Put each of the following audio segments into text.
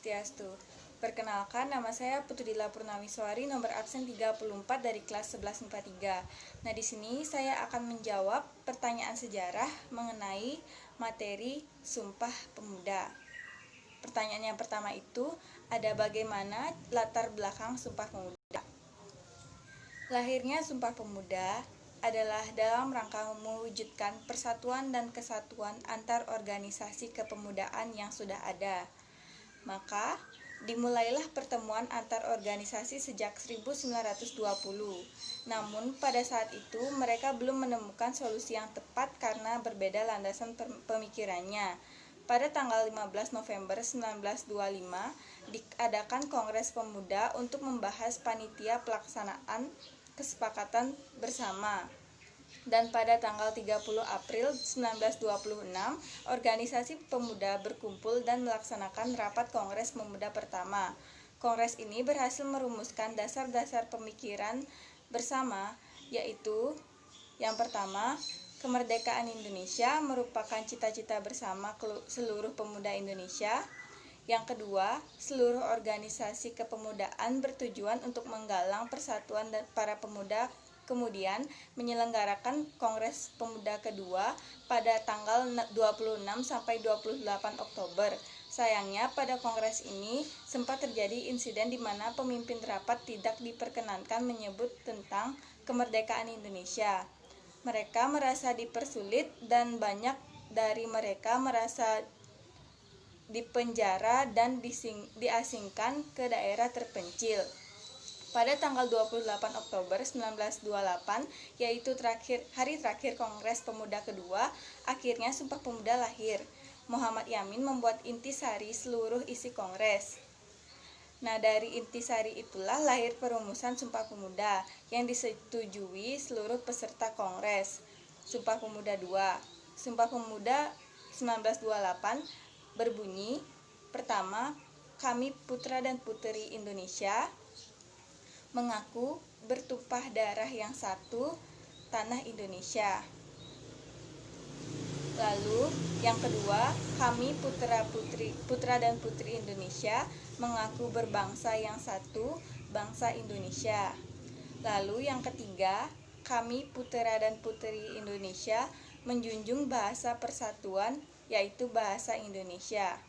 Swastiastu. Perkenalkan, nama saya Putri Dila Purnawiswari, nomor absen 34 dari kelas 11 MIPA 3. Nah, di sini saya akan menjawab pertanyaan sejarah mengenai materi Sumpah Pemuda. Pertanyaan yang pertama itu, ada bagaimana latar belakang Sumpah Pemuda? Lahirnya Sumpah Pemuda adalah dalam rangka mewujudkan persatuan dan kesatuan antar organisasi kepemudaan yang sudah ada. Maka, dimulailah pertemuan antar organisasi sejak 1920. Namun, pada saat itu mereka belum menemukan solusi yang tepat karena berbeda landasan pemikirannya. Pada tanggal 15 November 1925, diadakan Kongres Pemuda untuk membahas panitia pelaksanaan kesepakatan bersama. Dan pada tanggal 30 April 1926, organisasi pemuda berkumpul dan melaksanakan rapat Kongres Pemuda pertama. Kongres ini berhasil merumuskan dasar-dasar pemikiran bersama, yaitu yang pertama, kemerdekaan Indonesia merupakan cita-cita bersama seluruh pemuda Indonesia. Yang kedua, seluruh organisasi kepemudaan bertujuan untuk menggalang persatuan para pemuda, kemudian menyelenggarakan Kongres Pemuda kedua pada tanggal 26 sampai 28 Oktober. Sayangnya pada kongres ini sempat terjadi insiden di mana pemimpin rapat tidak diperkenankan menyebut tentang kemerdekaan Indonesia. Mereka merasa dipersulit dan banyak dari mereka merasa dipenjara dan diasingkan ke daerah terpencil. Pada tanggal 28 Oktober 1928, yaitu hari terakhir Kongres Pemuda kedua, akhirnya Sumpah Pemuda lahir. Muhammad Yamin membuat intisari seluruh isi Kongres. Nah, dari intisari itulah lahir perumusan Sumpah Pemuda yang disetujui seluruh peserta Kongres. Sumpah Pemuda II. Sumpah Pemuda 1928 berbunyi, pertama, kami putra dan putri Indonesia mengaku bertumpah darah yang satu, tanah Indonesia. Lalu yang kedua, kami putra dan putri Indonesia mengaku berbangsa yang satu, bangsa Indonesia. Lalu yang ketiga, kami putra dan putri Indonesia menjunjung bahasa persatuan, yaitu bahasa Indonesia.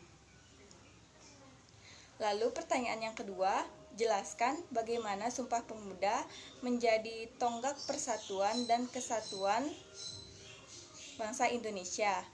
Lalu pertanyaan yang kedua, jelaskan bagaimana Sumpah Pemuda menjadi tonggak persatuan dan kesatuan bangsa Indonesia.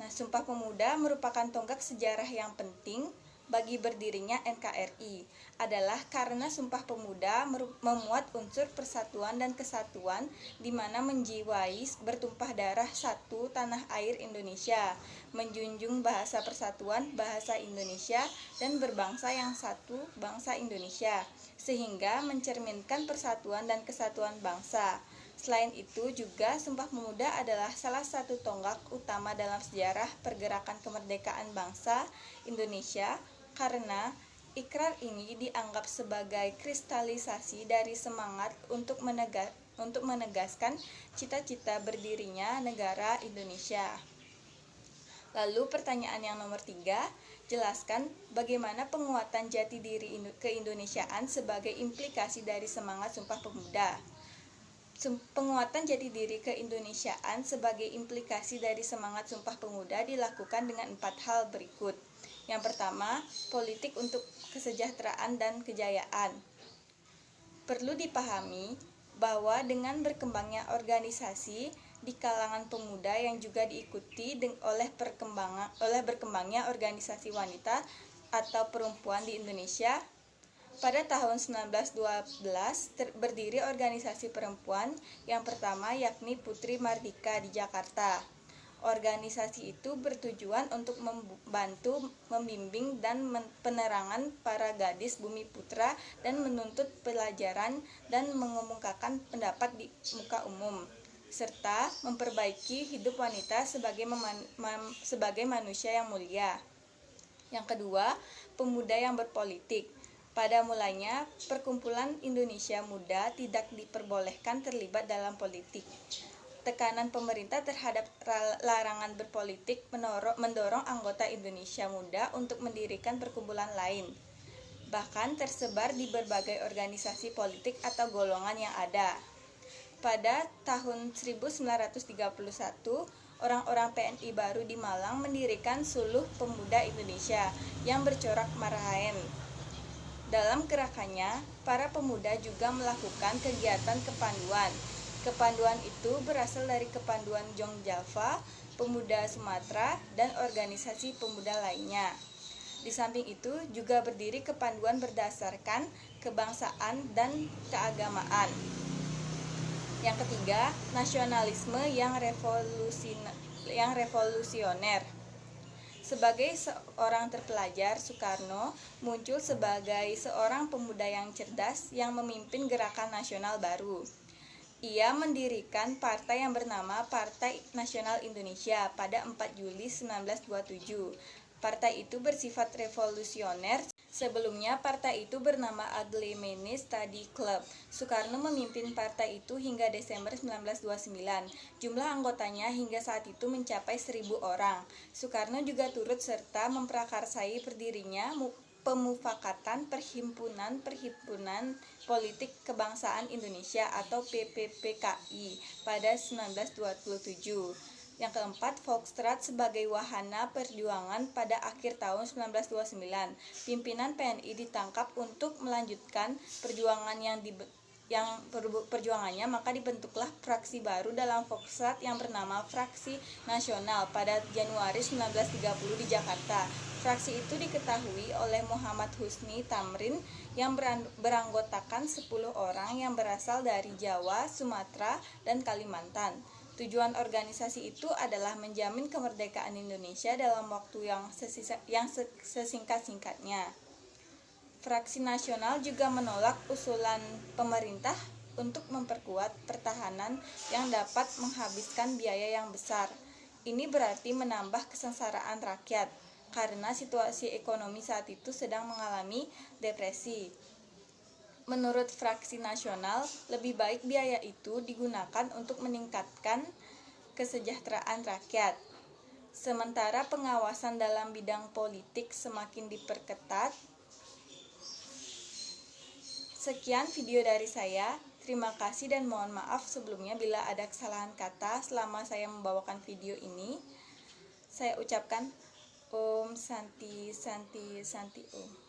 Nah, Sumpah Pemuda merupakan tonggak sejarah yang penting bagi berdirinya NKRI adalah karena Sumpah Pemuda memuat unsur persatuan dan kesatuan di mana menjiwai bertumpah darah satu tanah air Indonesia, menjunjung bahasa persatuan bahasa Indonesia dan berbangsa yang satu bangsa Indonesia, sehingga mencerminkan persatuan dan kesatuan bangsa. Selain itu juga Sumpah Pemuda adalah salah satu tonggak utama dalam sejarah pergerakan kemerdekaan bangsa Indonesia karena ikrar ini dianggap sebagai kristalisasi dari semangat untuk menegaskan cita-cita berdirinya negara Indonesia. Lalu pertanyaan yang nomor 3, jelaskan bagaimana penguatan jati diri keindonesiaan sebagai implikasi dari semangat Sumpah Pemuda. Penguatan jati diri keindonesiaan sebagai implikasi dari semangat Sumpah Pemuda dilakukan dengan 4 hal berikut. Yang pertama, politik untuk kesejahteraan dan kejayaan. Perlu dipahami bahwa dengan berkembangnya organisasi di kalangan pemuda yang juga diikuti oleh berkembangnya organisasi wanita atau perempuan di Indonesia, pada tahun 1912 berdiri organisasi perempuan yang pertama yakni Putri Mardika di Jakarta. Organisasi itu bertujuan untuk membantu, membimbing dan penerangan para gadis Bumi Putra dan menuntut pelajaran dan mengemukakan pendapat di muka umum, serta memperbaiki hidup wanita sebagai manusia yang mulia. Yang kedua, pemuda yang berpolitik. Pada mulanya, Perkumpulan Indonesia Muda tidak diperbolehkan terlibat dalam politik. Tekanan pemerintah terhadap larangan berpolitik mendorong anggota Indonesia Muda untuk mendirikan perkumpulan lain, bahkan tersebar di berbagai organisasi politik atau golongan yang ada. Pada tahun 1931, orang-orang PNI baru di Malang mendirikan Suluh Pemuda Indonesia yang bercorak Marahen. Dalam gerakannya, para pemuda juga melakukan kegiatan kepanduan. Kepanduan itu berasal dari Kepanduan Jong-Java, Pemuda Sumatera, dan organisasi pemuda lainnya. Di samping itu juga berdiri kepanduan berdasarkan kebangsaan dan keagamaan. Yang ketiga, nasionalisme yang revolusioner. Sebagai seorang terpelajar, Soekarno muncul sebagai seorang pemuda yang cerdas yang memimpin gerakan nasional baru. Ia mendirikan partai yang bernama Partai Nasional Indonesia pada 4 Juli 1927. Partai itu bersifat revolusioner. Sebelumnya partai itu bernama Aglemeni Study Club. Soekarno memimpin partai itu hingga Desember 1929. Jumlah anggotanya hingga saat itu mencapai 1.000 orang. Soekarno juga turut serta memprakarsai berdirinya Pemufakatan Perhimpunan Politik Kebangsaan Indonesia atau PPPKI pada 1927. Yang keempat, Volksstraat sebagai wahana perjuangan pada akhir tahun 1929. Pimpinan PNI ditangkap untuk melanjutkan perjuangannya, maka dibentuklah fraksi baru dalam Volksstraat yang bernama Fraksi Nasional pada Januari 1930 di Jakarta. Fraksi itu diketahui oleh Muhammad Husni Tamrin yang beranggotakan 10 orang yang berasal dari Jawa, Sumatera, dan Kalimantan. Tujuan organisasi itu adalah menjamin kemerdekaan Indonesia dalam waktu yang sesingkat-singkatnya. Fraksi Nasional juga menolak usulan pemerintah untuk memperkuat pertahanan yang dapat menghabiskan biaya yang besar. Ini berarti menambah kesengsaraan rakyat, karena situasi ekonomi saat itu sedang mengalami depresi. Menurut Fraksi Nasional, lebih baik biaya itu digunakan untuk meningkatkan kesejahteraan rakyat. Sementara pengawasan dalam bidang politik semakin diperketat. Sekian video dari saya. Terima kasih dan mohon maaf sebelumnya bila ada kesalahan kata selama saya membawakan video ini. Saya ucapkan Om Santi Santi Santi Om.